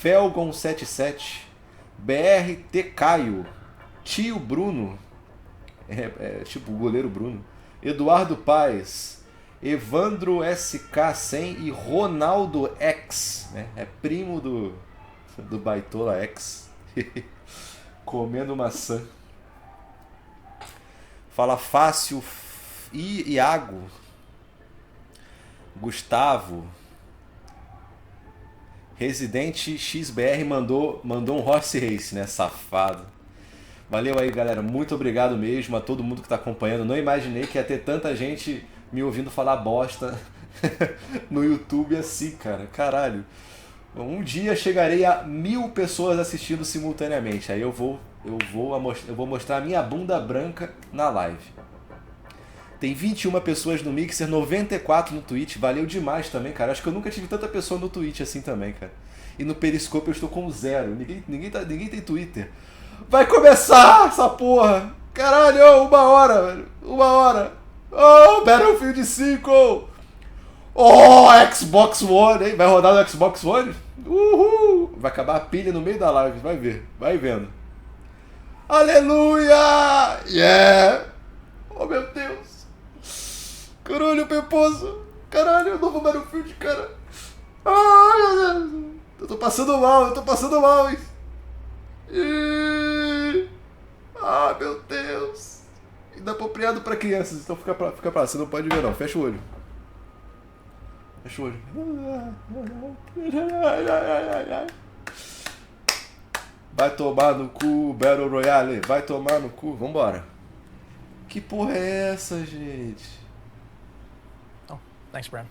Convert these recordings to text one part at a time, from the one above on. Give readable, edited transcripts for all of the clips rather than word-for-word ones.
Felgon77, BRT Caio, Tio Bruno, tipo o goleiro Bruno, Eduardo Paes, Evandro SK100 e Ronaldo X, né? É primo do Baitola X, comendo maçã. Fala Fácil, Iago, Gustavo, Residente XBR mandou um Horse Race, né? Safado. Valeu aí, galera. Muito obrigado mesmo a todo mundo que tá acompanhando. Não imaginei que ia ter tanta gente me ouvindo falar bosta no YouTube assim, cara. Caralho. Um dia chegarei a 1000 pessoas assistindo simultaneamente. Aí eu vou mostrar a minha bunda branca na live. Tem 21 pessoas no Mixer, 94 no Twitch. Valeu demais também, cara. Acho que eu nunca tive tanta pessoa no Twitch assim também, cara. E no Periscope eu estou com 0. Ninguém tem Twitter. Vai começar essa porra! Caralho, 1 hora, velho. 1 hora. Oh, Battlefield 5! Oh, Xbox One, hein? Vai rodar no Xbox One? Uhul! Vai acabar a pilha no meio da live, vai ver. Vai vendo. Aleluia! Yeah! Oh, meu Deus! Caralho, Peposo! Caralho, novo Battlefield, cara! Ai, meu Deus! Eu tô passando mal, hein? Ah, meu Deus! Inapropriado pra crianças, então fica pra você não pode ver não, fecha o olho. Fecha o olho. Vai tomar no cu, Battle Royale, vai tomar no cu, vambora. Que porra é essa, gente? Oh, thanks, Bram.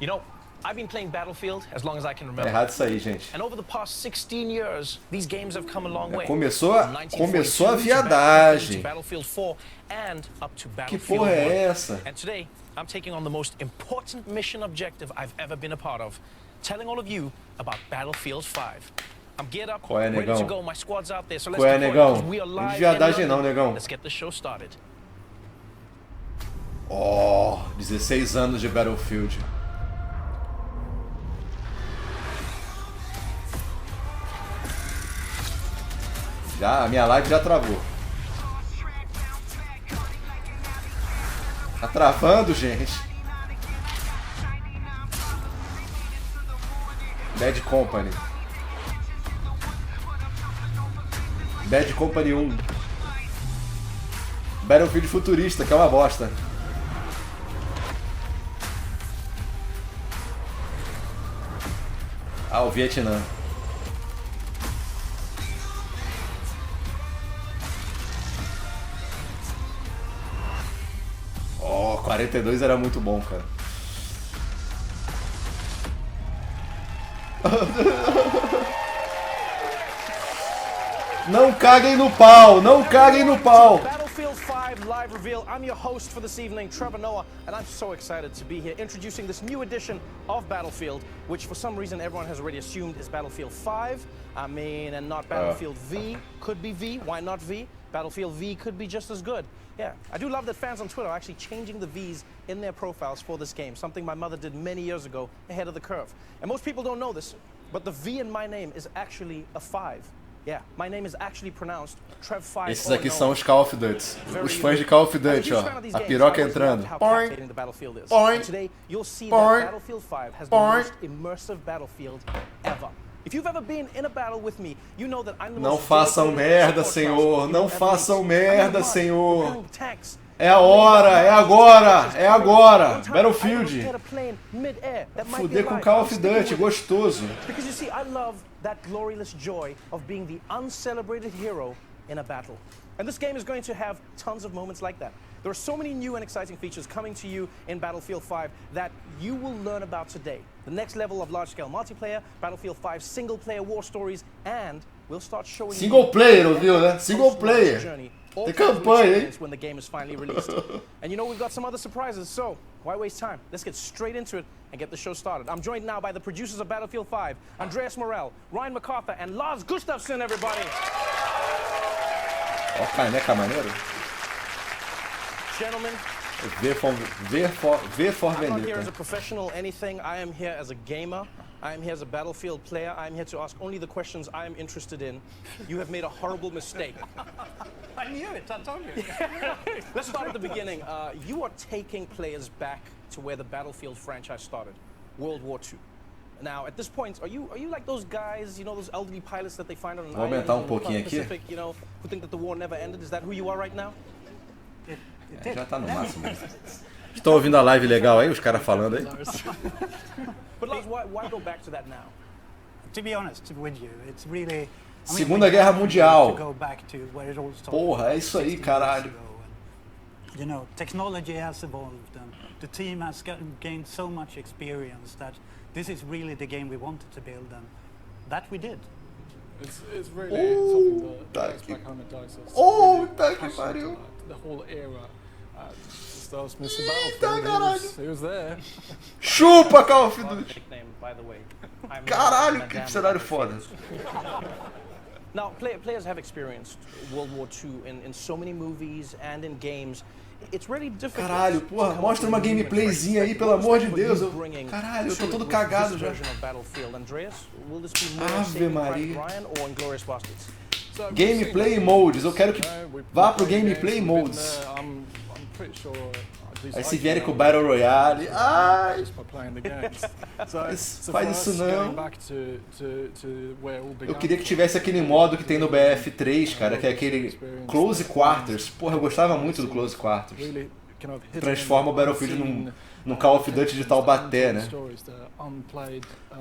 You know, I've been playing Battlefield as long as I can remember. É errado isso aí, gente. And over the past 16 years, these games have come a long way. Começou a viadagem. Battlefield 4 and up to Battlefield 1. Que porra é essa? And today, I'm taking on the most important mission objective I've ever been a part of, telling all of you about Battlefield 5. I'm geared up, ready to go. My squad's out there, so let's negão? We are live Viadagem não, negão. Let's get the show started. Oh, 16 anos de Battlefield. A minha live já travou. Tá travando, gente. Bad Company. Bad Company 1. Battlefield futurista, que é uma bosta. Ah, o Vietnã. Oh, 42 era muito bom, cara. Não caguem no pau, não caguem no pau. Battlefield 5 live reveal. I'm your host for this evening, Trevor Noah, and I'm so excited to be here introducing this new edition of Battlefield, which for some reason everyone has already assumed is Battlefield 5. I mean, and not Battlefield V. Could be V, why not V? Battlefield V could be just as good. Yeah, I do love that fans on Twitter are actually changing the V's in their profiles for this game, something my mother did many years ago, ahead of the curve. And most people don't know this, but the V in my name is actually a 5. Yeah, my name is actually pronounced Trev 5. Esses aqui são os Call of Duty. Os fãs de Call of Duty, ó. A piroca entrando. And today you'll see that Battlefield 5 has the most immersive battlefield ever. If you've ever been in a battle with me, you know that I'm the Não most façam merda, Senhor. Não façam merda, Senhor. É a hora, é agora, é agora. Battlefield. Fuder com Call of Duty, gostoso. Because you see, I love that glorious joy of being the uncelebrated hero in a battle. And this game is going to have tons of moments like that. There are so many new and exciting features coming to you in Battlefield 5 that you will learn about today. The next level of large-scale multiplayer, Battlefield 5 single-player war stories, and we'll start showing single player, ouviu, né? Single player. Tem campanha, hein? When the game is finally released. And you know, we've got some other surprises, so why waste time? Let's get straight into it and get the show started. I'm joined now by the producers of Battlefield 5, Andreas Morel, Ryan MacArthur, and Lars Gustafsson, everybody. Ó, caneca maneiro. Gentlemen, V for I'm not here as Vendetta. a professional anything. I am here as a gamer. I'm here as a Battlefield player. I'm here to ask only the questions I'm interested in. You have made a horrible mistake. I knew it, I told you. Let's start at the beginning. You are taking players back to where the Battlefield franchise started, World War II. Now, at this point, are you like those guys, you know, those elderly pilots that they find on an island in the Pacific, you know, who think that the war never ended? Is that who you are right now? Já tá no máximo. Estão ouvindo a live legal aí, os caras falando aí? But Lars, why go back to that now? To be honest with you, it's really... Segunda Guerra Mundial. To go back to where it all started. Porra, é isso aí, caralho. You know, technology has evolved and the team has gained so much experience that this is really the game we wanted to build, and that we did. It's really something that goes back home and dies. Tá que pariu. The whole era. Stars Mr. Battlefield. He was there. Chupa, Call of Duty. Caralho, que cenário foda. Now, players have experienced World War II in so many movies and in games. It's really difficult. Caralho, porra, mostra uma gameplayzinha aí, pelo amor de Deus. Caralho, eu tô todo cagado já. Ave Maria. Gameplay modes, eu quero que vá pro gameplay modes. Aí se vierem com o Battle Royale, ai, faz isso não. Eu queria que tivesse aquele modo que tem no BF3, cara, que é aquele Close Quarters. Porra, eu gostava muito do Close Quarters. Transforma o Battlefield num Call of Duty de Taubaté, né?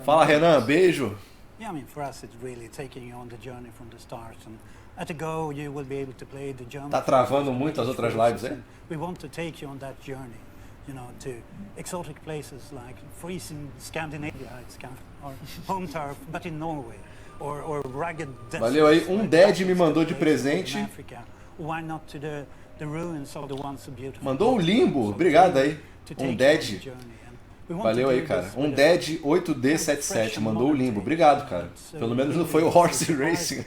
Fala, Renan, beijo. Yeah, I mean, for us, it's really taking you on the journey from the start. And at the go, you will be able to play the German. Tá travando muito as outras lives, hein? We want to take you on that journey, you know, to exotic places like freezing Scandinavia, it's kind of, or home turf, but in Norway, or rugged deserts. Valeu aí, Dead me mandou de presente. Why not to the ruins of the once so beautiful. Mandou o Limbo, obrigado aí. Dead. Valeu aí, cara. Dead 8D77 mandou o Limbo. Obrigado, cara. Pelo menos não foi o Horse Racing.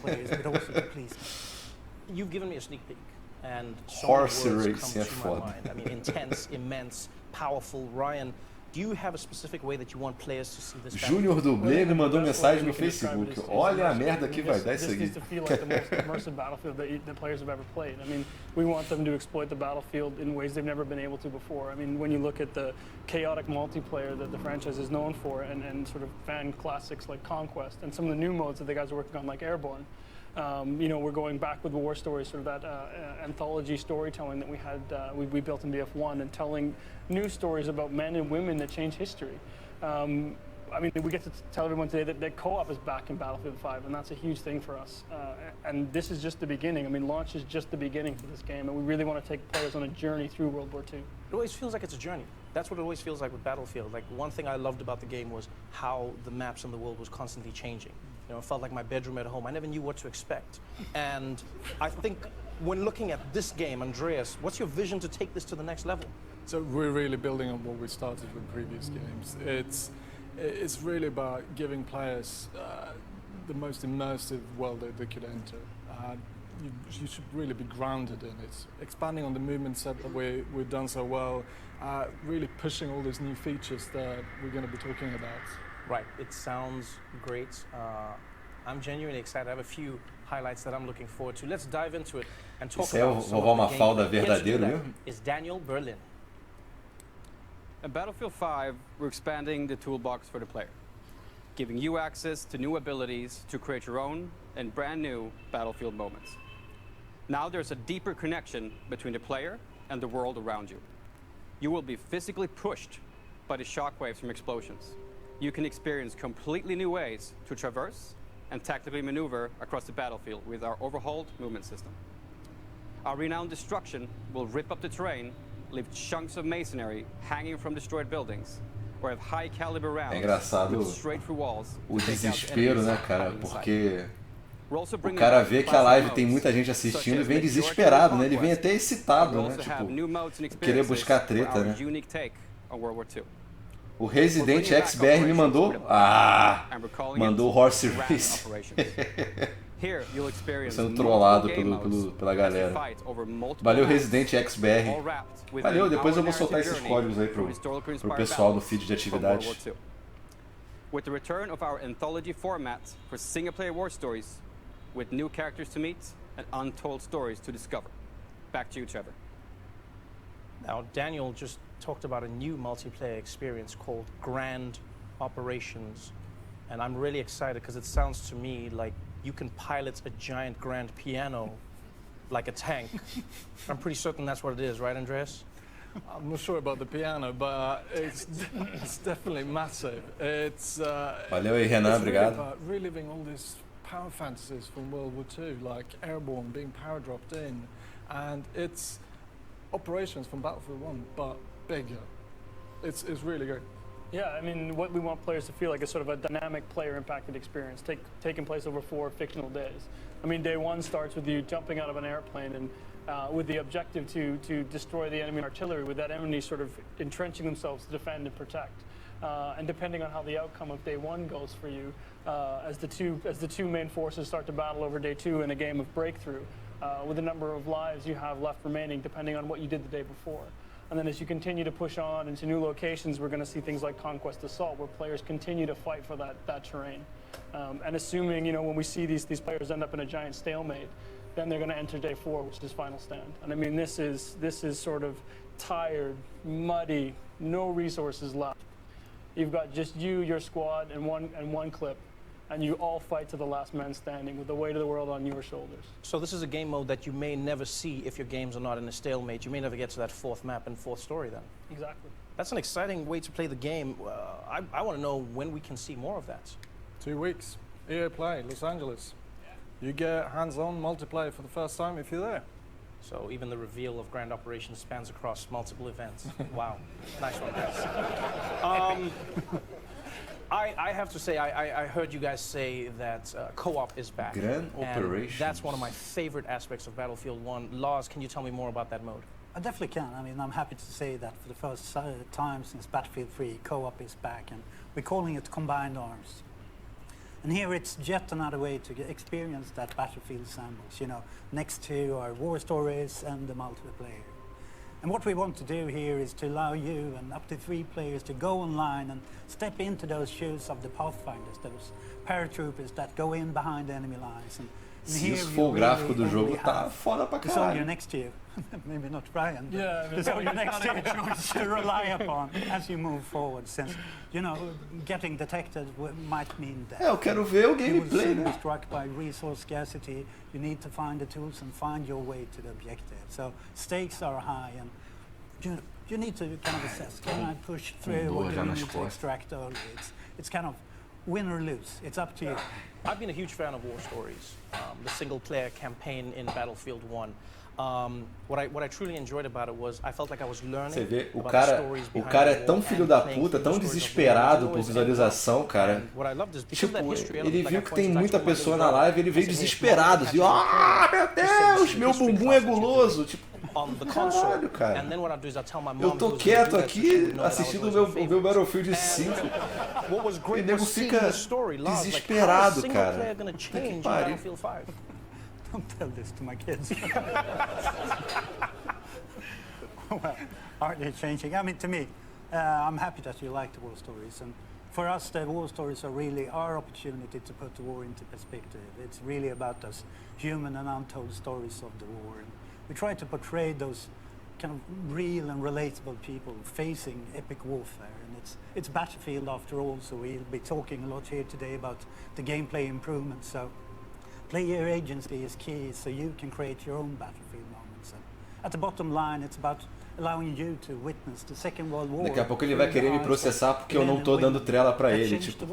You've given me a sneak peek, and Horse Racing é foda. I mean, intense, immense, powerful. Ryan, do you have a specific way that you want players to see this? Júnior Dublê me mandou mensagem no Facebook. Olha a merda que vai dar isso aqui. This needs to feel like the most immersive battlefield that players have ever played. I mean, we want them to exploit the battlefield in ways they've never been able to before. I mean, when you look at the chaotic multiplayer that the franchise is known for, and sort of fan classics like Conquest, and some of the new modes that the guys are working on, like Airborne. You know, we're going back with War Stories, sort of that anthology storytelling that we had, we built in BF1, and telling new stories about men and women that change history. I mean, we get to tell everyone today that co-op is back in Battlefield 5, and that's a huge thing for us. And this is just the beginning. I mean, launch is just the beginning for this game, and we really want to take players on a journey through World War II. It always feels like it's a journey. That's what it always feels like with Battlefield. Like, one thing I loved about the game was how the maps and the world was constantly changing. You know, it felt like my bedroom at home. I never knew what to expect. And I think when looking at this game, Andreas, what's your vision to take this to the next level? So we're really building on what we started with previous games. It's really about giving players the most immersive world that they could enter. You should really be grounded in it. Expanding on the movement set that we've done so well, really pushing all these new features that we're going to be talking about. Right, it sounds great. I'm genuinely excited. I have a few highlights that I'm looking forward to. Let's dive into it and talk about some of the Mafalda verdadeiro, viu? Is Daniel Berlin. In Battlefield 5, we're expanding the toolbox for the player, giving you access to new abilities to create your own and brand new Battlefield moments. Now there's a deeper connection between the player and the world around you. You will be physically pushed by the shockwaves from explosions. You can experience completely new ways to traverse and tactically maneuver across the battlefield with our overhauled movement system. Our renowned destruction will rip up the terrain, leave chunks of masonry hanging from destroyed buildings, or have high caliber rounds straight through walls. O desespero, né, cara? Porque o cara vê que a live tem muita gente assistindo e vem desesperado, né? Ele vem até excitado, né? Tipo, querer buscar treta, né? O Resident XBR me mandou... mandou o Horse Race. Sendo trollado pela galera. Valeu, Resident XBR. Valeu, depois eu vou soltar esses códigos aí pro pessoal no feed de atividades. with the return of our anthology format for single-player war stories, with new characters to meet and untold stories to discover. Back to you, Trevor. Now, Daniel just talked about a new multiplayer experience called Grand Operations, and I'm really excited because it sounds to me like you can pilot a giant grand piano like a tank. I'm pretty certain that's what it is, right, Andreas? I'm not sure about the piano, but it's definitely massive. It's Valeu aí, Renan, it's really obrigado. about reliving all these power fantasies from World War II, like airborne, being power dropped in, and it's operations from Battlefield 1, but bigger. It's really good. Yeah, I mean, what we want players to feel like is sort of a dynamic player-impacted experience, taking place over 4 fictional days. I mean, day 1 starts with you jumping out of an airplane and with the objective to destroy the enemy artillery, with that enemy sort of entrenching themselves to defend and protect. And depending on how the outcome of day 1 goes for you, as the two main forces start to battle over day 2 in a game of breakthrough, with the number of lives you have left remaining, depending on what you did the day before. And then as you continue to push on into new locations, we're going to see things like Conquest Assault, where players continue to fight for that terrain. And assuming, you know, when we see these players end up in a giant stalemate, then they're going to enter day 4, which is Final Stand. And I mean, this is sort of tired, muddy, no resources left. You've got just you, your squad, and one clip, and you all fight to the last man standing with the weight of the world on your shoulders. So this is a game mode that you may never see if your games are not in a stalemate. You may never get to that 4th map and 4th story then. Exactly. That's an exciting way to play the game. I want to know when we can see more of that. 2 weeks. EA Play, Los Angeles. You get hands-on multiplayer for the first time if you're there. So even the reveal of Grand Operations spans across multiple events. Wow, nice one, guys. I have to say, I heard you guys say that co-op is back. Grand Operations. That's one of my favorite aspects of Battlefield 1. Lars, can you tell me more about that mode? I definitely can. I mean, I'm happy to say that for the first time since Battlefield 3, co-op is back, and we're calling it Combined Arms. And here it's yet another way to experience that Battlefield sandbox, you know, next to our war stories and the multiplayer. And what we want to do here is to allow you and up to 3 players to go online and step into those shoes of the Pathfinders, those paratroopers that go in behind the enemy lines. And Se isso for o gráfico do jogo, tá foda pra the soldier caralho. next to you, maybe not Brian, but Yeah, I mean, the soldier next to you to rely upon as you move forward, since, you know, getting detected might mean that. Eu quero ver o You will gameplay, soon be né? struck by resource scarcity. You need to find the tools and find your way to the objective. So stakes are high, and you need to kind of assess, can I push through, dor or do já you nas need to costas. extract early? It's kind of win or lose. It's up to you. I've been a huge fan of war stories, the single-player campaign in Battlefield 1. What I truly enjoyed about it was I felt like I was learning Você vê, o about the cara, stories o behind cara the é tão war filho and da playing puta, through tão the stories of war. desesperado It por always visualização, cara. And what I loved is because Tipo, of that history ele element, like viu I que pointed tem back muita to my pessoa little na live, ele veio brother. desesperado, assim, ah, meu Deus, meu bumbum é guloso, tipo, on the console. caralho, cara. And then what I do is I tell my mom Eu tô who's gonna quieto do that, aqui, who know that I was assistindo always o her meu favorite. Battlefield 5, What was e great o nego was seeing fica the story, Lars, like, how is desesperado, single cara. player gonna Puta que change in pariu. Battlefield 5? Don't tell this to my kids. Well, are they changing? I mean, to me, I'm happy that you like the war stories. And for us, the war stories are really our opportunity to put the war into perspective. It's really about those human and untold stories of the war. And we try to portray those kind of real and relatable people facing epic warfare. And it's Battlefield after all, so we'll be talking a lot here today about the gameplay improvements. So player agency is key, so you can create your own Battlefield moments. And at the bottom line, it's about allowing you to witness the Second World War. Daqui a pouco ele vai querer me processar porque eu não tô dando trela pra ele, tipo.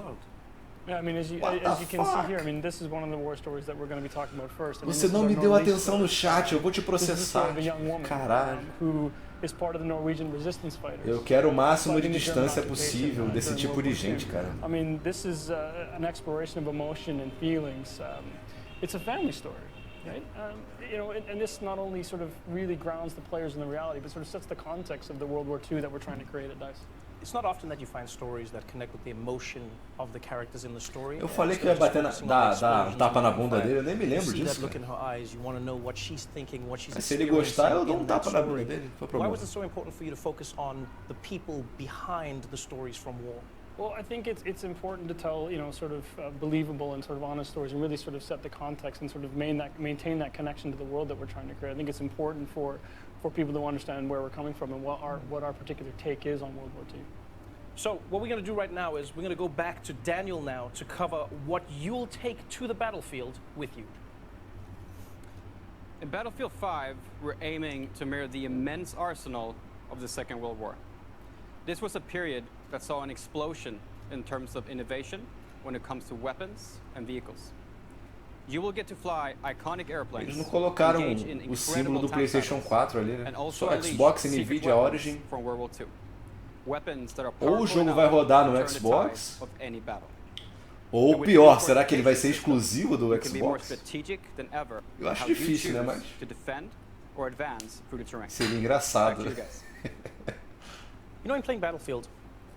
Yeah, I mean, as you can see here, I mean, this is one of the war stories that we're going to be talking about first. I mean, Você não me deu atenção no chat, eu vou te This is the story processar. of a young woman Caralho. who is part of the Norwegian resistance fighters. Eu quero o máximo de fighting the German distância occupation possível desse during tipo World de War II. gente, cara. I mean, this is an exploration of emotion and feelings. It's a family story, right? You know, and this not only sort of really grounds the players in the reality, but sort of sets the context of the World War II that we're trying to create at DICE. It's not often that you find stories that connect with the emotion of the characters in the story. Eu falei que eu ia bater dar um tapa na bunda dele, eu nem me lembro You see that disso, look in cara. her eyes, you want to know what she's thinking, what she's Mas se ele gostar, eu dou um experiencing in that tapa na bunda story. dele, não foi Why problema. was it so important for you to focus on the people behind the stories from war? Well, I think it's important to tell, sort of believable and sort of honest stories and really sort of set the context and sort of maintain that connection to the world that we're trying to create. I think it's important for people to understand where we're coming from and what our particular take is on World War II. So what we're going to do right now is we're going to go back to Daniel now to cover what you'll take to the battlefield with you. In Battlefield 5, we're aiming to mirror the immense arsenal of the Second World War. This was a period that saw an explosion in terms of innovation when it comes to weapons and vehicles. You will get to fly iconic airplanes. Eles não colocaram engage in o símbolo incredible do tank PlayStation battles, 4 ali, né? and also Só unleash Xbox e secret Nvidia weapons Origin. from World War II. Weapons that are Ou o powerful jogo enough vai rodar to no turn the Xbox, tide of any battle. ou pior, será que ele vai ser exclusivo do You can be more Xbox? strategic than ever Eu acho how you difícil, né, choose mas to defend or advance through the terrain. seria Back engraçado. to you guys. In playing Battlefield,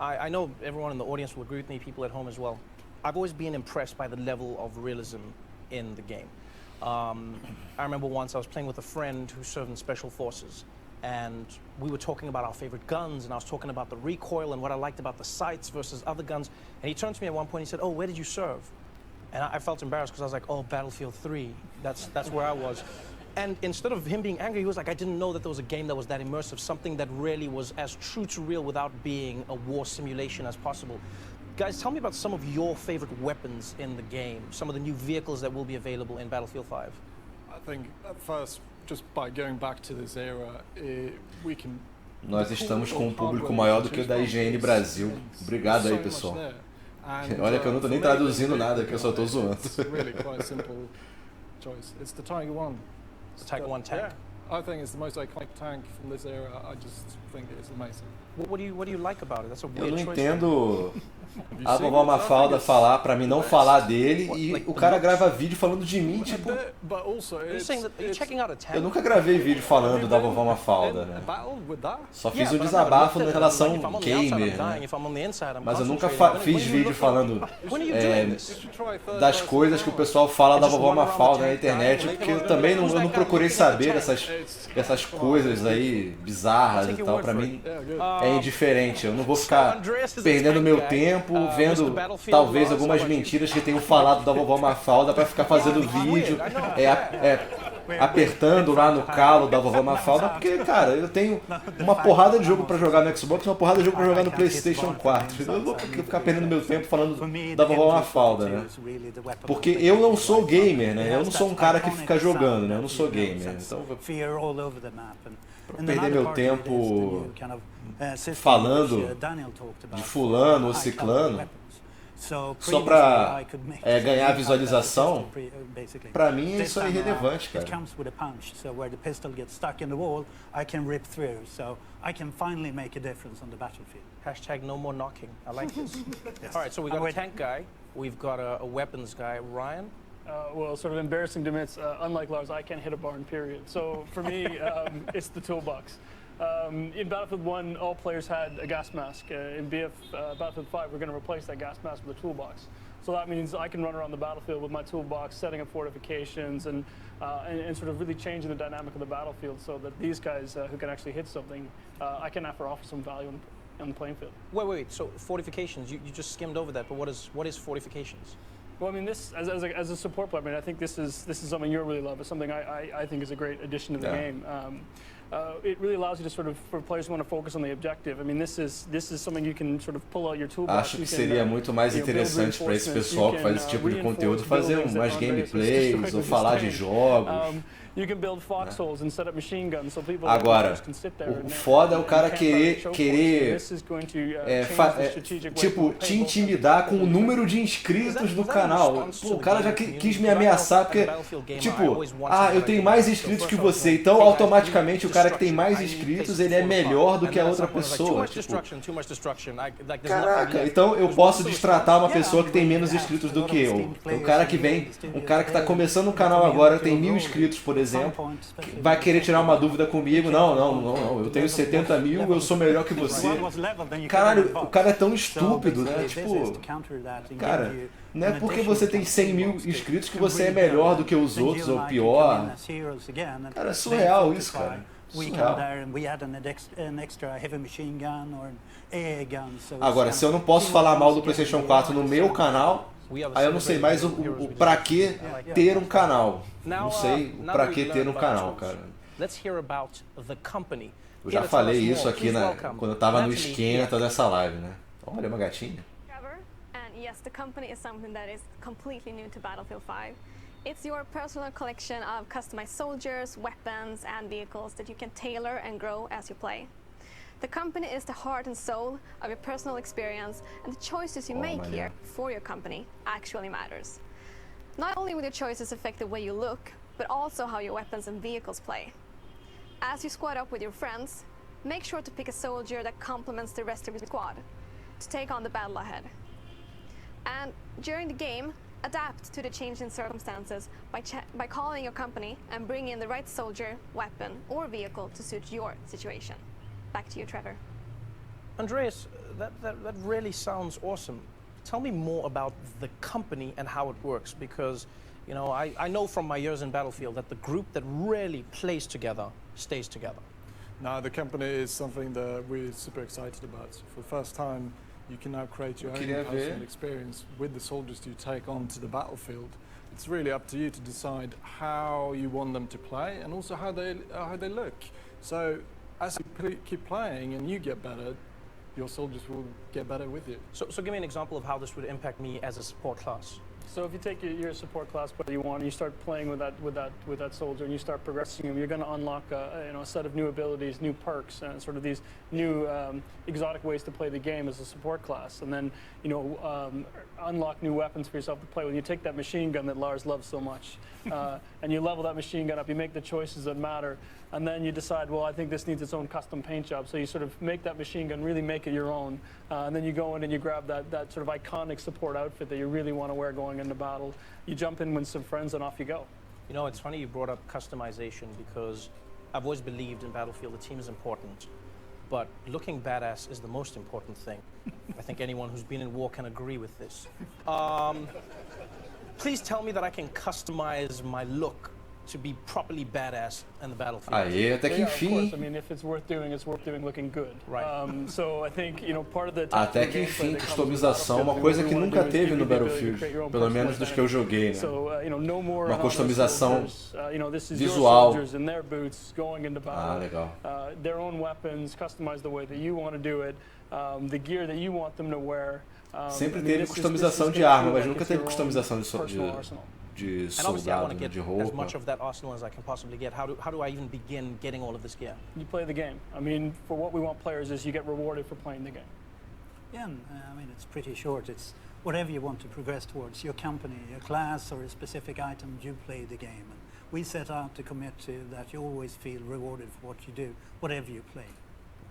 I know everyone in the audience will agree with me, people at home as well. I've always been impressed by the level of realism in the game. I remember once I was playing with a friend who served in Special Forces, and we were talking about our favorite guns, and I was talking about the recoil and what I liked about the sights versus other guns. And he turned to me at one point and he said, "Oh, where did you serve?" And I felt embarrassed because I was like, "Oh, Battlefield 3, that's where I was." And instead of him being angry, he was like, "I didn't know that there was a game that was that immersive, something that really was as true to real without being a war simulation as possible." Guys, tell me about some of your favorite weapons in the game, some of the new vehicles that will be available in Battlefield 5. I think at first, just by going back to this era, we can. Nós estamos com um público maior do que o da IGN Brasil. Obrigado aí, pessoal. Olha que eu não tô nem traduzindo nada, que eu só tô zoando. It's really quite simple choice. It's the Tiger 1. The Tiger 1 tank. Yeah, I think it's the most iconic tank from this era. I just think it's amazing. What do you like about it? That's a Eu weird não choice. entendo a vovó Mafalda falar pra mim não falar dele e o cara grava vídeo falando de mim, tipo... But also, Are you saying that you're checking out a tank? Eu nunca gravei vídeo falando da vovó Mafalda, né? Só fiz um desabafo em relação gamer, né? Mas eu nunca fiz vídeo falando das coisas que o pessoal fala da vovó Mafalda na internet, porque eu também não procurei saber dessas coisas aí bizarras e tal. Pra mim é indiferente. Eu não vou ficar perdendo meu tempo vendo talvez algumas mentiras que tenham falado da vovó Mafalda pra ficar fazendo vídeo, apertando lá no calo da vovó Mafalda, porque, cara, eu tenho uma porrada de jogo pra jogar no Xbox, uma porrada de jogo pra jogar no PlayStation 4. Eu não vou ficar perdendo meu tempo falando da vovó Mafalda, né? Porque eu não sou gamer, né? Eu não sou um cara que fica jogando, né? Eu não sou gamer. Então, perder meu tempo falando de fulano ou ciclano só pra ganhar visualização, pra mim isso é irrelevante, cara. Hashtag no more knocking. I like this. All right, so we've got a tank guy. We've got a weapons guy. Ryan? Well, sort of embarrassing to admit, unlike Lars, I can't hit a barn, period. So for me, it's the toolbox. In Battlefield 1, all players had a gas mask. In Battlefield 5, we're going to replace that gas mask with a toolbox. So that means I can run around the battlefield with my toolbox, setting up fortifications, and sort of really changing the dynamic of the battlefield so that these guys who can actually hit something, I can offer some value on the playing field. Wait. So fortifications, you just skimmed over that, but what is fortifications? Well, I mean, this as a support player, I mean, I think this is something you really love. It's something I think is a great addition to the game. It really allows you to sort of, for players who want to focus on the objective. I mean, this is something you can sort of pull out your toolbox. Acho que seria muito mais interessante para esse pessoal que faz esse tipo de conteúdo fazer umas gameplays ou falar de jogos. You can build foxholes and set up machine guns so people Agora, o foda é o cara querer tipo, te intimidar com o número de inscritos do canal. Pô, o cara já quis me ameaçar porque, tipo, eu tenho mais inscritos que você, então automaticamente o cara que tem mais inscritos, ele é melhor do que a outra pessoa. Tipo, caraca, então eu posso destratar uma pessoa que tem menos inscritos do que eu. Então, o cara que vem, um cara que tá começando o canal agora, tem 1000 inscritos, por exemplo, vai querer tirar uma dúvida comigo. Não, eu tenho 70 mil, eu sou melhor que você. Caralho, o cara é tão estúpido, né? Tipo, cara, não é porque você tem 100 mil inscritos que você é melhor do que os outros ou pior. Cara, é surreal isso, cara. we Surreal. come there and we had an extra heavy machine gun or an air gun. So Agora, it's se eu não posso falar mal do PlayStation 4 no meu canal, aí eu não sei mais o pra que ter um canal. Não sei o pra que ter um canal, cara. Let's hear about the company. Eu já falei isso aqui quando eu tava no esquenta dessa live, né? Olha, uma gatinha. Trevor, and yes, the company is something that is completely new to Battlefield 5. It's your personal collection of customized soldiers, weapons, and vehicles that you can tailor and grow as you play. The company is the heart and soul of your personal experience, and the choices you make here for your company actually matters. Not only will your choices affect the way you look, but also how your weapons and vehicles play. As you squad up with your friends, make sure to pick a soldier that complements the rest of your squad to take on the battle ahead. And during the game, adapt to the changing circumstances by calling your company and bring in the right soldier, weapon, or vehicle to suit your situation. Back to you, Trevor. Andreas, that really sounds awesome. Tell me more about the company and how it works, because you know, I know from my years in Battlefield that the group that really plays together stays together. Now, the company is something that we're super excited about. For the first time, you can now create your own personal experience with the soldiers you take onto the battlefield. It's really up to you to decide how you want them to play and also how they look. So, as you keep playing and you get better, your soldiers will get better with you. So give me an example of how this would impact me as a support class. So if you take your support class player you want, and you start playing with that soldier, and you start progressing him, you're going to unlock a set of new abilities, new perks, and sort of these new exotic ways to play the game as a support class. And then unlock new weapons for yourself to play with. You take that machine gun that Lars loves so much, and you level that machine gun up. You make the choices that matter, and then you decide, well, I think this needs its own custom paint job. So you sort of make that machine gun, really make it your own, and then you go in and you grab that sort of iconic support outfit that you really want to wear going into battle. You jump in with some friends and off you go. You know, it's funny you brought up customization, because I've always believed in Battlefield the team is important, but looking badass is the most important thing. I think anyone who's been in war can agree with this. Please tell me that I can customize my look to be properly badass in the battlefield. Aê, até que Yeah, of enfim. course. I mean, if it's worth doing looking good. Right. So I think, part of the Até que enfim, customização é uma coisa que nunca teve no Battlefield, pelo menos dos que eu joguei, né? Uma customização visual. Ah, legal. Their own weapons, customized the way that you want to do it, the gear that you want them to wear. Sempre teve customização de arma, mas nunca teve customização de soldado, And obviously I want to get as much of that arsenal as I can possibly get. How do I even begin getting all of this gear? You play the game. I mean, for what we want players is you get rewarded for playing the game. Yeah, I mean, it's pretty short. It's whatever you want to progress towards, your company, your class, or a specific item, you play the game. And we set out to commit to that you always feel rewarded for what you do, whatever you play.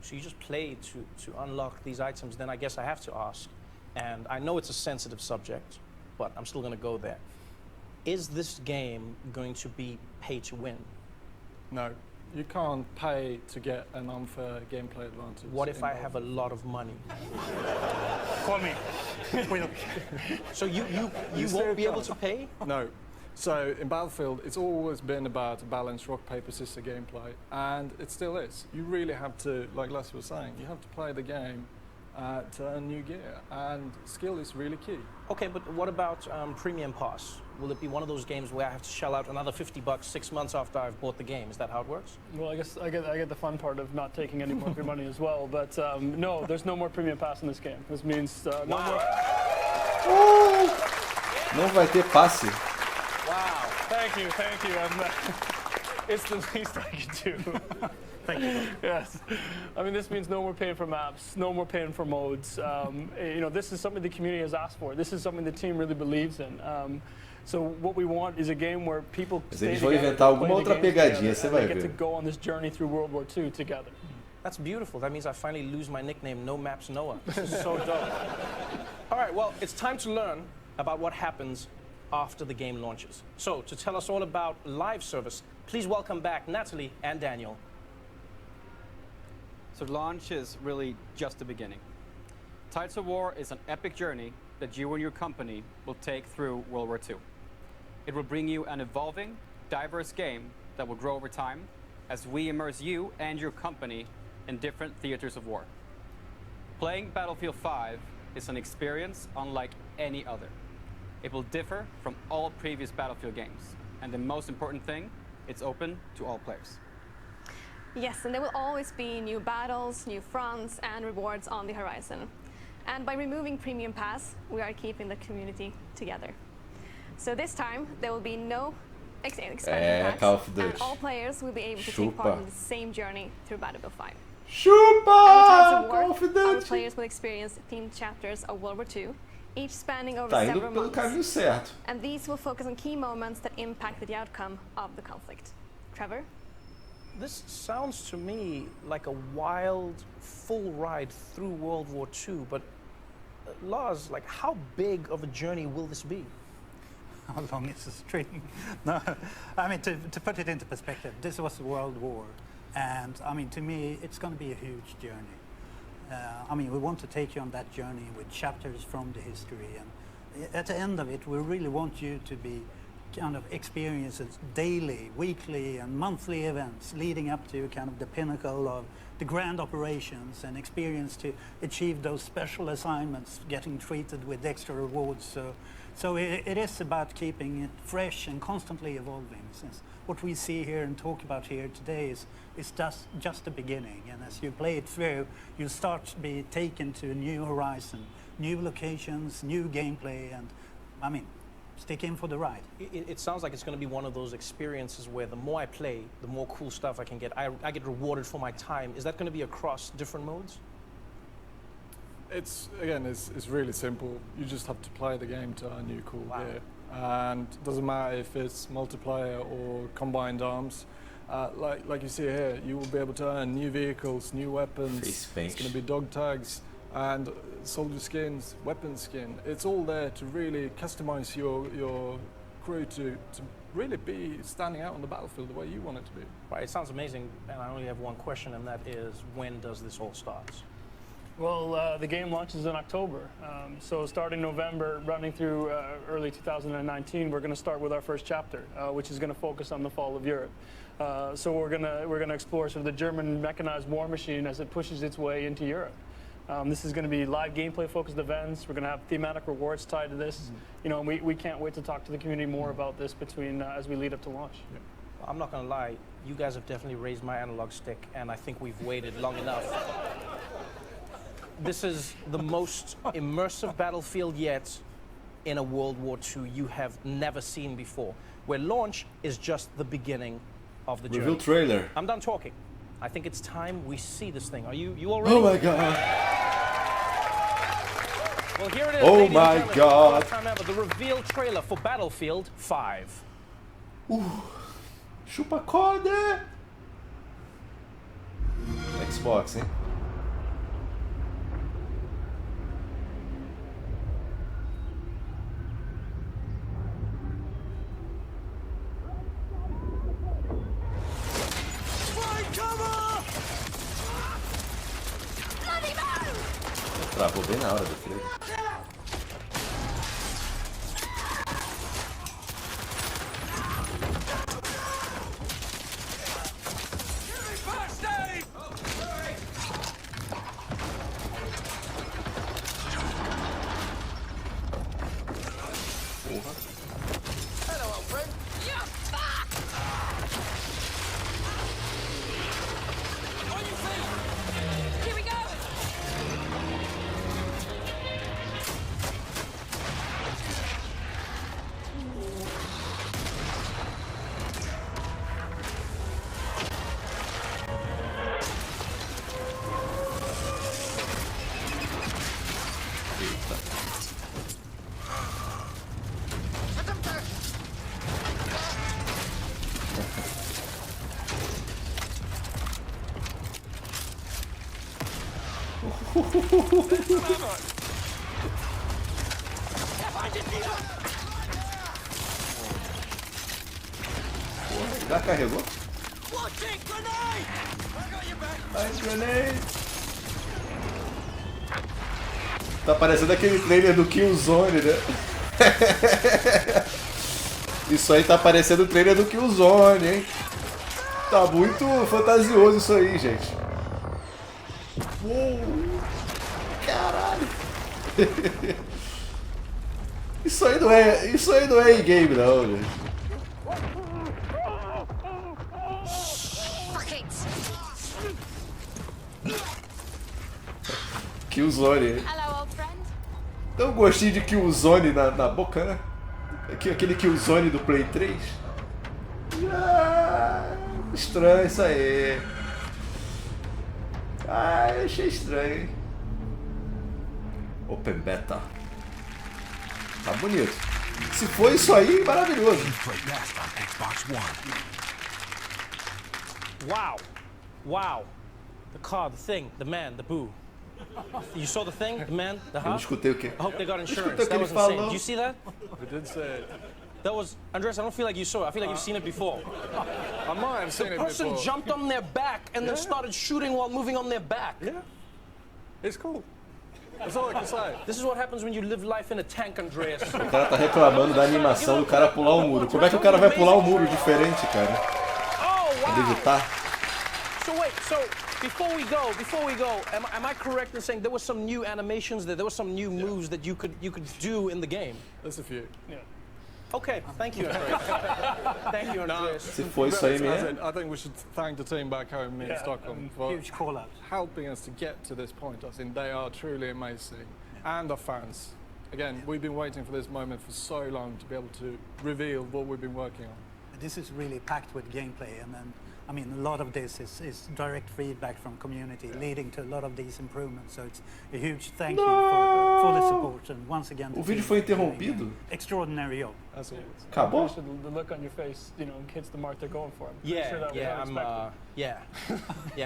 So you just play to unlock these items. Then I guess I have to ask, and I know it's a sensitive subject, but I'm still going to go there. Is this game going to be pay to win? No, you can't pay to get an unfair gameplay advantage. What if I have a lot of money? Call me. So you won't be able to pay? No. So in Battlefield, it's always been about a balanced rock, paper, scissors gameplay, and it still is. You really have to, like Les was saying, you have to play the game to earn new gear, and skill is really key. Okay, but what about Premium Pass? Will it be one of those games where I have to shell out another $50 6 months after I've bought the game? Is that how it works? Well, I guess I get the fun part of not taking any more of your money as well. But no, there's no more Premium Pass in this game. This means no more. Não vai ter passe. Wow! Thank you. It's the least I can do. Thank you. Yes. I mean, this means no more paying for maps, no more paying for modes. This is something the community has asked for. This is something the team really believes in. So what we want is a game where people Mas eles vão inventar alguma outra pegadinha, você vai get to ver. go on this journey through World War II together. That's beautiful. That means I finally lose my nickname, No Maps Noah. This is so dope. All right, well, it's time to learn about what happens after the game launches. So to tell us all about live service, please welcome back Natalie and Daniel. So launch is really just the beginning. Tides of War is an epic journey that you and your company will take through World War II. It will bring you an evolving, diverse game that will grow over time as we immerse you and your company in different theaters of war. Playing Battlefield 5 is an experience unlike any other. It will differ from all previous Battlefield games, and the most important thing, it's open to all players. Yes, and there will always be new battles, new fronts, and rewards on the horizon. And by removing Premium Pass, we are keeping the community together. So this time, there will be no expansion packs, Call of Duty. and all players will be able to take CHUPA. part in the same journey through Battlefield 5. CHUPA! At the Call times of of war, our Duty! players will experience themed chapters of World War II, each spanning over Tá indo several pelo caminho months. certo. And these will focus on key moments that impacted the outcome of the conflict. Trevor? This sounds to me like a wild, full ride through World War II, but Lars, like, how big of a journey will this be? How long is the string? No, I mean, to put it into perspective, this was a world war. And I mean, to me, it's going to be a huge journey. I mean, we want to take you on that journey with chapters from the history. And at the end of it, we really want you to be kind of experiences daily, weekly, and monthly events leading up to kind of the pinnacle of the grand operations and experience to achieve those special assignments, getting treated with extra rewards. So it is about keeping it fresh and constantly evolving. Since what we see here and talk about here today is just the beginning. And as you play it through, you start to be taken to a new horizon, new locations, new gameplay, and I mean, stick in for the ride. It sounds like it's going to be one of those experiences where the more I play, the more cool stuff I can get. I get rewarded for my time. Is that going to be across different modes? It's really simple. You just have to play the game to earn new cool gear. And it doesn't matter if it's multiplayer or combined arms. Like you see here, you will be able to earn new vehicles, new weapons. It's going to be dog tags and soldier skins, weapon skin. It's all there to really customize your crew to really be standing out on the battlefield the way you want it to be. Right, it sounds amazing, and I only have one question, and that is, when does this all start? Well, the game launches in October. So starting November, running through early 2019, we're going to start with our first chapter, which is going to focus on the fall of Europe. So we're going to explore sort of the German mechanized war machine as it pushes its way into Europe. This is going to be live gameplay-focused events. We're going to have thematic rewards tied to this. You know, and we can't wait to talk to the community more about this between as we lead up to launch. Well, I'm not going to lie. You guys have definitely raised my analog stick, and I think we've waited long enough. This is the most immersive battlefield yet in a World War II you have never seen before, where launch is just the beginning of the journey. Reveal trailer. I'm done talking. I think it's time we see this thing. Are you all ready? Oh my god. Well, here it is. Oh ladies and my gentlemen. god. First time ever, the reveal trailer for Battlefield 5. Chupa COD! Xbox, hein? Travou bem na hora do freio. Já carregou? Ai, grenade! Tá parecendo aquele trailer do Killzone, né? Isso aí tá parecendo o trailer do Killzone, hein? Tá muito fantasioso isso aí, gente. Caralho. Isso aí não é in-game não, gente. Killzone. Hello, old friend. Dá um gostinho de Killzone na boca, né? Aquele Killzone do Play 3. Estranho isso aí. Eu achei estranho, hein? Open Beta. Tá bonito. Se for isso aí, maravilhoso. Wow. Wow. The car, the thing, the man, the boo. You saw the thing, the man, the Eu não huh? escutei o quê? I hope they got insurance. escutei o que That ele was insane. falou. Did you see that? We did say it. That was, Andres, I don't feel like you saw it. I feel like you've seen it before. I might have seen The it person before. jumped on their back and then Yeah. started shooting while moving on their back. Yeah. It's cool. That's all I can say. This is what happens when you live life in a tank, Andreas. O cara tá reclamando da animação do cara pular o muro. Como é que o cara vai pular um muro diferente, cara? Oh, Pra wow. evitar? So wait, so before we go, am I correct in saying there were some new animations, there were some new moves that you could do in the game? There's a few. Yeah. Okay, thank you, Andreas. Thank you, Andreas. Se for isso aí As mesmo. in, I think we should thank the team back home in Stockholm for Huge call out. helping us to get to this point. I think they are truly amazing. And the fans. Again, we've been waiting for this moment for so long to be able to reveal what we've been working on. This is really packed with gameplay, and then, I mean, a lot of this is direct feedback from community, leading to a lot of these improvements. So it's a huge thank you for the support, and once again, O the vídeo team foi for doing interrompido? an extraordinary job. That's all. Acabou? The look on your face, you know, hits the mark they're going for. I'm pretty Yeah, sure that was yeah,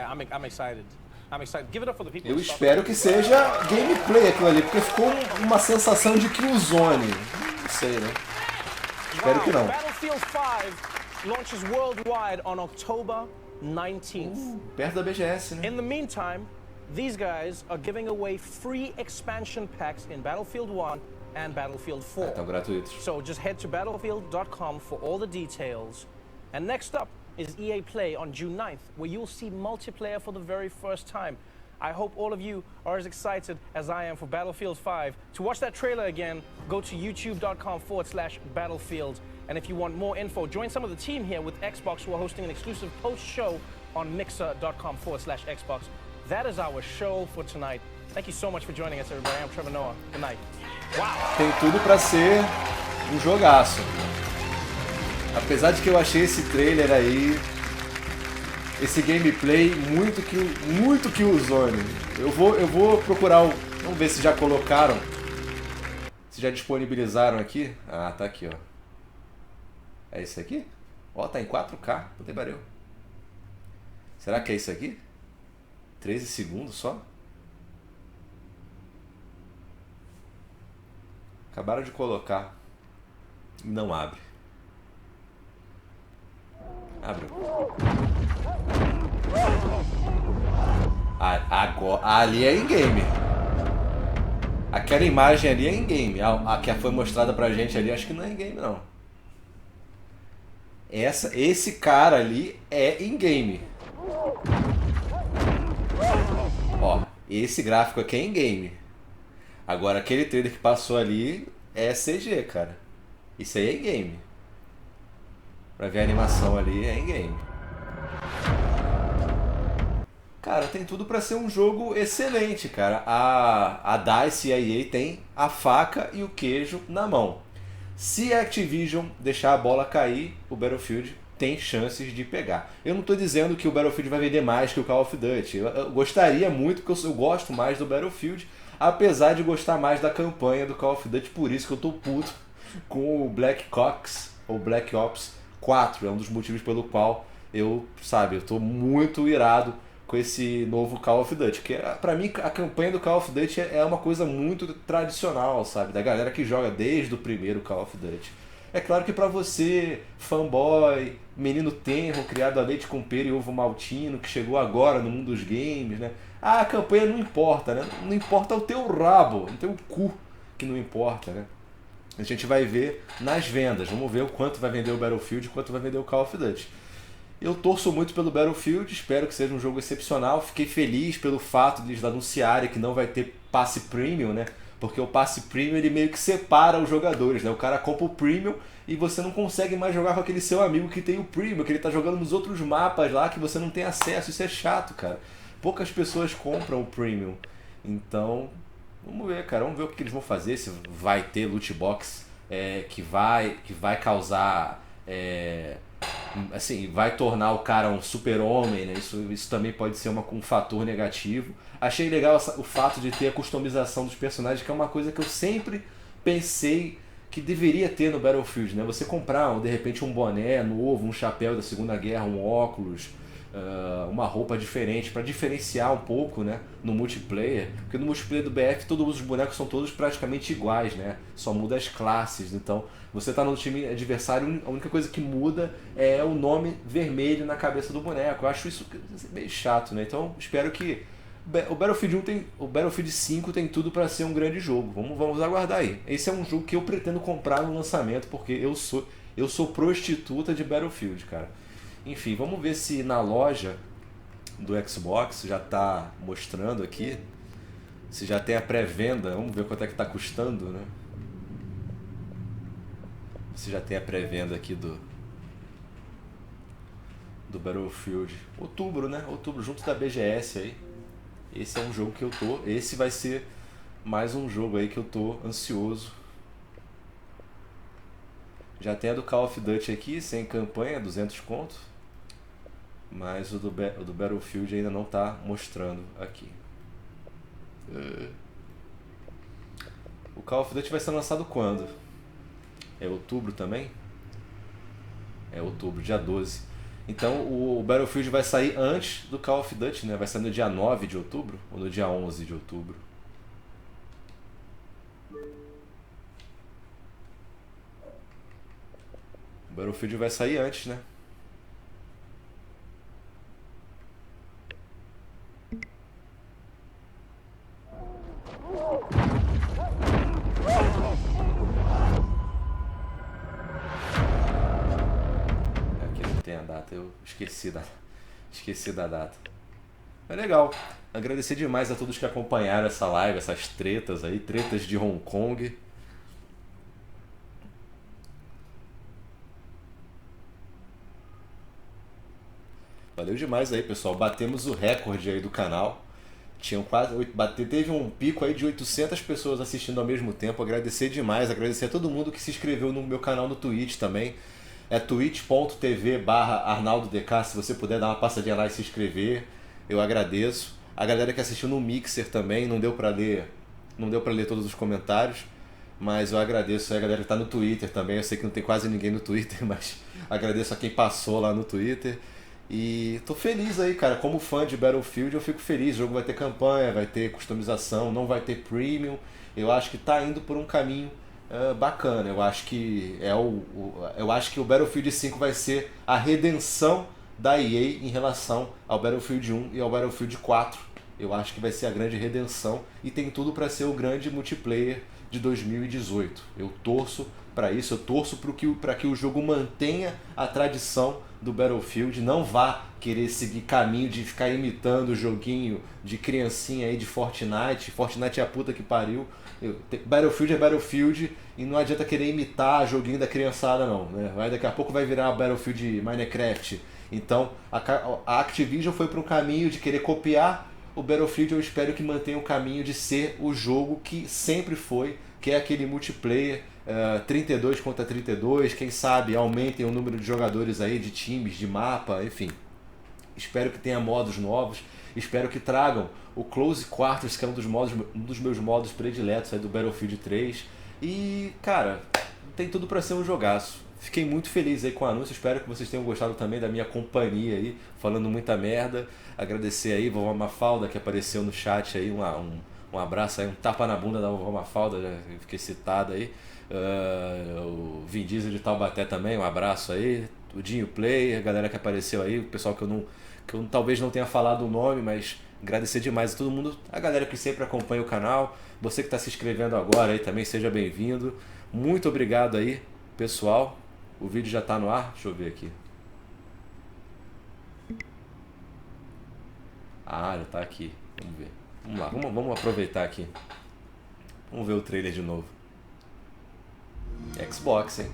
unexpected. I'm excited. I'm excited. Give it up for the people. Eu in Stockholm. espero que seja gameplay aquilo ali, porque ficou uma sensação de Killzone. Não sei, né? Espero que não. Battlefield 5 launches worldwide on October 19th. Perto da BGS, né? In the meantime, these guys are giving away free expansion packs in Battlefield 1 and Battlefield 4. Estão gratuitos. So just head to battlefield.com for all the details. And next up is EA Play on June 9th, where you'll see multiplayer for the very first time. I hope all of you are as excited as I am for Battlefield 5. To watch that trailer again, go to youtube.com/battlefield. And if you want more info, join some of the team here with Xbox, who are hosting an exclusive post-show on mixer.com/Xbox. That is our show for tonight. Thank you so much for joining us, everybody. I'm Trevor Noah. Good night. Wow. Tem tudo pra ser um jogaço. Apesar de que eu achei esse trailer aí, esse gameplay muito Killzone. Eu vou procurar o... Vamos ver se já colocaram. Se já disponibilizaram aqui. Ah, tá aqui, ó. É isso aqui? Ó, tá em 4K. Puta que pariu. Será que é isso aqui? 13 segundos só? Acabaram de colocar. E não abre. Abre. Agora, ali é in-game. Aquela imagem ali é in-game. A que foi mostrada pra gente ali, acho que não é in-game, não. Esse cara ali é in-game. Ó, esse gráfico aqui é in-game. Agora, aquele trailer que passou ali é CG, cara. Isso aí é in-game. Pra ver a animação ali é in-game. Cara, tem tudo pra ser um jogo excelente, cara. A DICE e a EA tem a faca e o queijo na mão. Se a Activision deixar a bola cair, o Battlefield tem chances de pegar. Eu não estou dizendo que o Battlefield vai vender mais que o Call of Duty. Eu gostaria muito, porque eu gosto mais do Battlefield, apesar de gostar mais da campanha do Call of Duty. Por isso que eu tô puto com o Black Ops, ou Black Ops 4. É um dos motivos pelo qual eu tô muito irado com esse novo Call of Duty. Que pra mim a campanha do Call of Duty é uma coisa muito tradicional, sabe? Da galera que joga desde o primeiro Call of Duty. É claro que pra você, fanboy, menino tenro, criado a leite com pera e ovo maltino, que chegou agora no mundo dos games, né? Ah, a campanha não importa, né? Não importa o teu rabo, o teu cu que não importa, né? A gente vai ver nas vendas. Vamos ver o quanto vai vender o Battlefield e quanto vai vender o Call of Duty. Eu torço muito pelo Battlefield, espero que seja um jogo excepcional. Fiquei feliz pelo fato de eles anunciarem que não vai ter passe premium, né? Porque o passe premium ele meio que separa os jogadores, né? O cara compra o premium e você não consegue mais jogar com aquele seu amigo que tem o premium, que ele tá jogando nos outros mapas lá que você não tem acesso. Isso é chato, cara. Poucas pessoas compram o premium. Então, vamos ver, cara. Vamos ver o que eles vão fazer. Se vai ter loot box que vai causar... assim, vai tornar o cara um super-homem, né? Isso também pode ser um fator negativo. Achei legal o fato de ter a customização dos personagens, que é uma coisa que eu sempre pensei que deveria ter no Battlefield, né? Você comprar, de repente, um boné novo, um chapéu da Segunda Guerra, um óculos, uma roupa diferente, para diferenciar um pouco, né, no multiplayer. Porque no multiplayer do BF, todos os bonecos são todos praticamente iguais, né? Só muda as classes. Então, você tá no time adversário, a única coisa que muda é o nome vermelho na cabeça do boneco. Eu acho isso meio chato, né? Então, espero que o Battlefield 5 tem tudo para ser um grande jogo. Vamos aguardar aí. Esse é um jogo que eu pretendo comprar no lançamento, porque eu sou prostituta de Battlefield, cara. Enfim, vamos ver se na loja do Xbox já tá mostrando aqui. Se já tem a pré-venda. Vamos ver quanto é que tá custando, né? Se já tem a pré-venda aqui do Battlefield. Outubro, né? Outubro, junto da BGS aí. Esse é um jogo que eu tô... Esse vai ser mais um jogo aí que eu tô ansioso. Já tem a do Call of Duty aqui, sem campanha, 200 conto. Mas o do Battlefield ainda não tá mostrando aqui. O Call of Duty vai ser lançado quando? É outubro também? É outubro, dia 12. Então o Battlefield vai sair antes do Call of Duty, né? Vai sair no dia 9 de outubro ou no dia 11 de outubro. O Battlefield vai sair antes, né? Tem a data, eu esqueci da data. É legal. Agradecer demais a todos que acompanharam essa live, essas tretas aí, tretas de Hong Kong. Valeu demais aí, pessoal. Batemos o recorde aí do canal. Teve um pico aí de 800 pessoas assistindo ao mesmo tempo. Agradecer demais, agradecer a todo mundo que se inscreveu no meu canal no Twitch também. É twitch.tv/ArnaldoDK. Se você puder dar uma passadinha lá e se inscrever, eu agradeço. A galera que assistiu no Mixer também, não deu pra ler todos os comentários, mas eu agradeço a galera que tá no Twitter também. Eu sei que não tem quase ninguém no Twitter, mas agradeço a quem passou lá no Twitter. E tô feliz aí, cara. Como fã de Battlefield, eu fico feliz. O jogo vai ter campanha, vai ter customização, não vai ter premium. Eu acho que tá indo por um caminho bacana. Eu acho que o Battlefield 5 vai ser a redenção da EA em relação ao Battlefield 1 e ao Battlefield 4. Eu acho que vai ser a grande redenção e tem tudo para ser o grande multiplayer de 2018. Eu torço para isso, eu torço para que o jogo mantenha a tradição do Battlefield, não vá querer seguir caminho de ficar imitando o joguinho de criancinha aí de Fortnite. Fortnite é a puta que pariu. Battlefield é Battlefield e não adianta querer imitar joguinho da criançada não, né? Daqui a pouco vai virar Battlefield Minecraft. Então a Activision foi para um caminho de querer copiar o Battlefield. Eu espero que mantenha o caminho de ser o jogo que sempre foi, que é aquele multiplayer 32 contra 32, quem sabe aumentem o número de jogadores aí, de times, de mapa, enfim. Espero que tenha modos novos, espero que tragam o Close Quarters, que é um dos meus modos prediletos aí do Battlefield 3. E, cara, tem tudo para ser um jogaço. Fiquei muito feliz aí com o anúncio, espero que vocês tenham gostado também da minha companhia aí, falando muita merda. Agradecer aí a vovó Mafalda que apareceu no chat aí, um abraço aí, um tapa na bunda da vovó Mafalda, já fiquei citado aí. O Vin Diesel de Taubaté também, um abraço aí. O Dinho Play, a galera que apareceu aí, o pessoal que eu talvez não tenha falado o nome, mas agradecer demais a todo mundo, a galera que sempre acompanha o canal, você que está se inscrevendo agora aí também, seja bem-vindo. Muito obrigado aí, pessoal. O vídeo já está no ar, deixa eu ver aqui. Ah, ele tá aqui. Vamos ver. Vamos lá, vamos aproveitar aqui. Vamos ver o trailer de novo. Xbox, hein?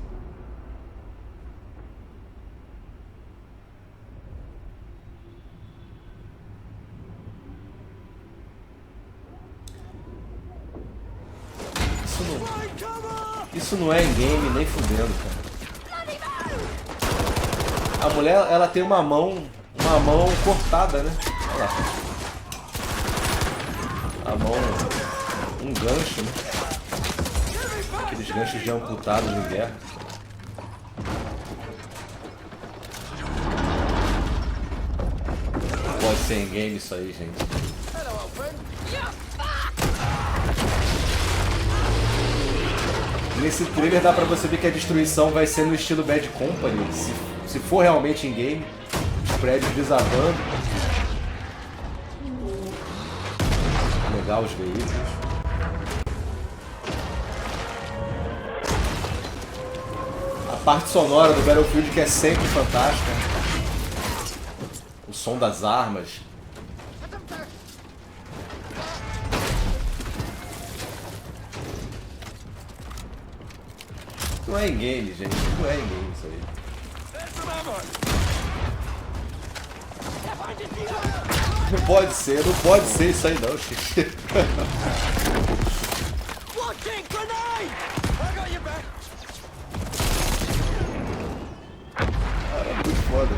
Isso não é em game nem fudendo, cara. A mulher, ela tem uma mão cortada, né? Olha lá. A mão, um gancho, né? Aqueles ganchos de amputados em guerra. Pode ser em game isso aí, gente. Nesse trailer dá pra você ver que a destruição vai ser no estilo Bad Company. Se for realmente em game, os prédios desabando. Legal os veículos. A parte sonora do Battlefield que é sempre fantástica. O som das armas. Não é em game, gente. Não é em game isso aí. Não pode ser isso aí não, gente. Cara, é muito foda.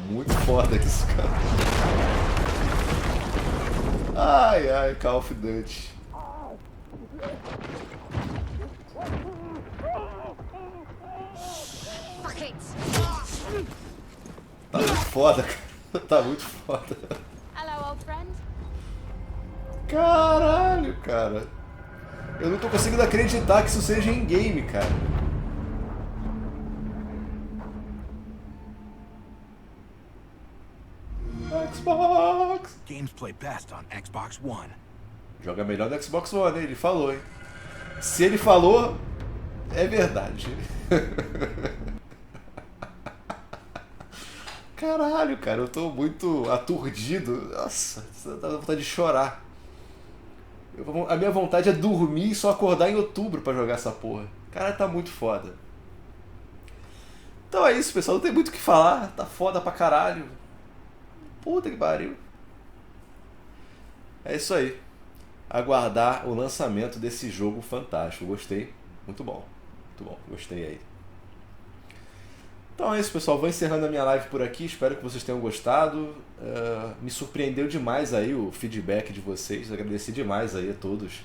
Muito foda isso, cara. Ai, ai, Call of Duty. Tá muito foda, cara. Tá muito foda. Hello, old friend. Caralho, cara. Eu não tô conseguindo acreditar que isso seja em game, cara. Xbox. Games play best on Xbox One. Joga melhor no Xbox One, hein? Ele falou, hein? Se ele falou, é verdade. Caralho, cara, eu tô muito aturdido. Nossa, dá vontade de chorar. A minha vontade é dormir e só acordar em outubro pra jogar essa porra. Cara, tá muito foda. Então é isso, pessoal. Não tem muito o que falar. Tá foda pra caralho. Puta que pariu. É isso aí. Aguardar o lançamento desse jogo fantástico. Gostei. Muito bom. Muito bom. Gostei aí. Então é isso, pessoal. Vou encerrando a minha live por aqui. Espero que vocês tenham gostado. Me surpreendeu demais aí o feedback de vocês. Agradeci demais aí a todos